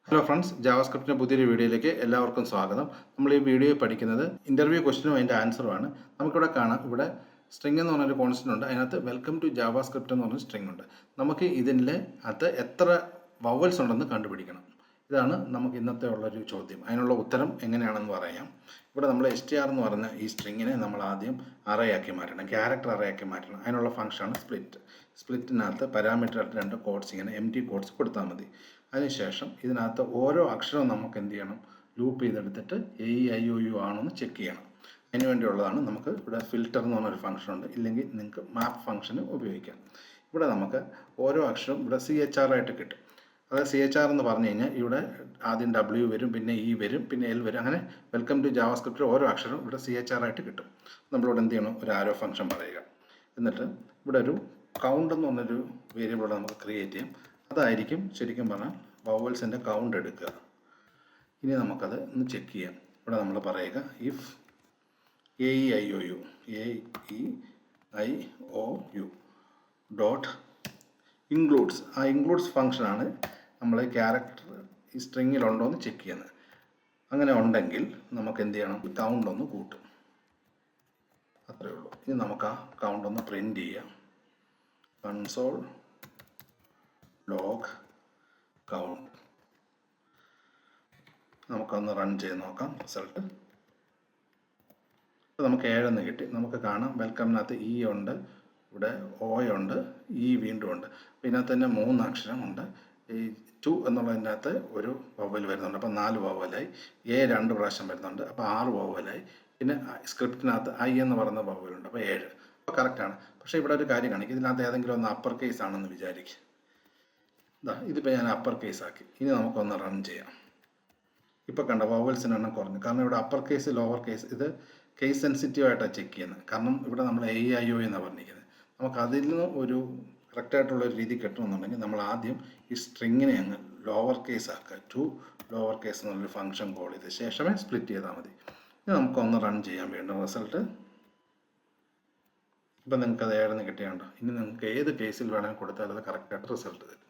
Hello friends, ജാവാസ്ക്രിപ്റ്റിൻ്റെ പുതിയൊരു വീഡിയോയിലേക്ക് എല്ലാവർക്കും സ്വാഗതം. നമ്മൾ ഈ വീഡിയോയിൽ പഠിക്കുന്നത് ഇൻ്റർവ്യൂ ക്വസ്റ്റിനും അതിൻ്റെ ആൻസറുമാണ്. നമുക്കിവിടെ കാണാം, ഇവിടെ സ്ട്രിംഗ് എന്ന് പറഞ്ഞൊരു കോൺസ്റ്റൻ്റ് ഉണ്ട്. അതിനകത്ത് വെൽക്കം ടു ജാവാസ്ക്രിപ്റ്റ് എന്ന് പറഞ്ഞ സ്ട്രിംഗ് ഉണ്ട്. നമുക്ക് ഇതിൻ്റെ അകത്ത് എത്ര വവൽസ് ഉണ്ടെന്ന് കണ്ടുപിടിക്കണം. ഇതാണ് നമുക്ക് ഇന്നത്തെ ഉള്ളൊരു ചോദ്യം. അതിനുള്ള ഉത്തരം എങ്ങനെയാണെന്ന് പറയാം. ഇവിടെ നമ്മൾ str എന്ന് പറഞ്ഞ ഈ സ്ട്രിങ്ങിനെ നമ്മൾ ആദ്യം അറേയാക്കി മാറ്റണം, ക്യാരക്ടർ അറേയാക്കി മാറ്റണം. അതിനുള്ള ഫംഗ്ഷനാണ് സ്പ്ലിറ്റ്. സ്പ്ലിറ്റിനകത്ത് പാരാമീറ്ററായിട്ട് 2 കോഡ്സ്, ഇങ്ങനെ empty കോഡ്സ് കൊടുത്താൽ മതി. അതിനുശേഷം ഇതിനകത്ത് ഓരോ അക്ഷരവും നമുക്ക് എന്ത് ചെയ്യണം, ലൂപ്പ് ചെയ്തെടുത്തിട്ട് AEIOU ആണോ എന്ന് ചെക്ക് ചെയ്യണം. അതിന് വേണ്ടിയുള്ളതാണ് നമുക്ക് ഇവിടെ ഫിൽറ്റർ എന്ന് പറഞ്ഞൊരു ഫംഗ്ഷൻ ഉണ്ട്. ഇല്ലെങ്കിൽ നിങ്ങൾക്ക് മാപ്പ് ഫംഗ്ഷന് ഉപയോഗിക്കാം. ഇവിടെ നമുക്ക് ഓരോ അക്ഷരവും ഇവിടെ CHR ആയിട്ട് കിട്ടും. അതായത് CHR എന്ന് പറഞ്ഞു കഴിഞ്ഞാൽ ഇവിടെ ആദ്യം W വരും, പിന്നെ E വരും, പിന്നെ L വരും. അങ്ങനെ വെൽക്കം ടു ജാവാസ്ക്രിപ്റ്റ് ഓരോ അക്ഷരവും ഇവിടെ CHR ആയിട്ട് കിട്ടും. നമ്മളിവിടെ എന്ത് ചെയ്യണം, ഒരു ആരോ ഫംഗ്ഷൻ പറയുക. എന്നിട്ട് ഇവിടെ ഒരു കൗണ്ട് എന്ന് പറഞ്ഞൊരു വേരിയബിൾ നമുക്ക് ക്രിയേറ്റ് ചെയ്യാം. അതായിരിക്കും ശരിക്കും പറഞ്ഞാൽ വവൽസിൻ്റെ കൗണ്ട് എടുക്കുക. ഇനി നമുക്കത് ഒന്ന് ചെക്ക് ചെയ്യാം. ഇവിടെ നമ്മൾ പറയുക ഇഫ് AEIOU ഡോട്ട് ഇൻക്ലൂഡ്സ്. ആ ഇൻക്ലൂഡ്സ് ഫംഗ്ഷനാണ് നമ്മൾ ക്യാരക്ടർ ഈ സ്ട്രിങ്ങിലുണ്ടോ എന്ന് ചെക്ക് ചെയ്യുന്നത്. അങ്ങനെ ഉണ്ടെങ്കിൽ നമുക്ക് എന്ത് ചെയ്യണം, കൗണ്ട് ഒന്ന് കൂട്ടും. അത്രയേ ഉള്ളൂ. ഇനി നമുക്ക് ആ കൗണ്ട് ഒന്ന് പ്രിൻ്റ് ചെയ്യാം. Console log count. നമുക്കൊന്ന് റൺ ചെയ്ത് നോക്കാം റിസൾട്ട്. ഇപ്പോൾ നമുക്ക് 7 എന്ന് കിട്ടി. നമുക്ക് കാണാം വെൽക്കമിനകത്ത് E ഉണ്ട്, ഇവിടെ O ഉണ്ട്, E വീണ്ടും ഉണ്ട്. അപ്പോൾ ഇതിനകത്ത് തന്നെ 3 അക്ഷരമുണ്ട്. ഈ 2 എന്നുള്ളതിൻ്റെ അകത്ത് ഒരു വവൽ വരുന്നുണ്ട്, അപ്പോൾ 4 വവലായി. A 2 പ്രാവശ്യം വരുന്നുണ്ട്, അപ്പോൾ 6 വവലായി. പിന്നെ സ്ക്രിപ്റ്റിനകത്ത് I എന്ന് പറയുന്ന വവലുണ്ട്, അപ്പോൾ 7. അപ്പോൾ കറക്റ്റാണ്. പക്ഷേ ഇവിടെ ഒരു കാര്യം കാണിക്കും, ഇതിനകത്ത് ഏതെങ്കിലും ഒന്ന് അപ്പർ കേസ് ആണെന്ന് വിചാരിക്കും. ഇതിപ്പോൾ ഞാൻ അപ്പർ കേസ് ആക്കി. ഇനി നമുക്കൊന്ന് റൺ ചെയ്യാം. ഇപ്പോൾ കണ്ട വവൽസിന് എണ്ണം കുറഞ്ഞു. കാരണം ഇവിടെ അപ്പർ കേസ്, ലോവർ കേസ്, ഇത് കേസ് സെൻസിറ്റീവ് ആയിട്ടാണ് ചെക്ക് ചെയ്യുന്നത്. കാരണം ഇവിടെ നമ്മൾ AEIOU എന്നാണ് പറഞ്ഞിരിക്കുന്നത്. നമുക്ക് അതിൽ നിന്ന് ഒരു കറക്റ്റായിട്ടുള്ള ഒരു രീതി കിട്ടണമെന്നുണ്ടെങ്കിൽ നമ്മൾ ആദ്യം ഈ സ്ട്രിങ്ങിനെ അങ്ങ് ലോവർ കേസ് ആക്കുക. ടു ലോവർ കേസ് എന്നുള്ളൊരു ഫംഗ്ഷൻ കോൾ ചെയ്ത് ശേഷമേ സ്പ്ലിറ്റ് ചെയ്താൽ മതി. ഇനി നമുക്കൊന്ന് റൺ ചെയ്യാൻ വേണ്ട റിസൾട്ട്. ഇപ്പം നിങ്ങൾക്ക് അത് 7 കിട്ടിയാണ്ടോ. ഇനി നിങ്ങൾക്ക് ഏത് കേസിൽ വേണമെങ്കിൽ കൊടുത്താൽ അത് കറക്റ്റായിട്ട് റിസൾട്ട് തരും.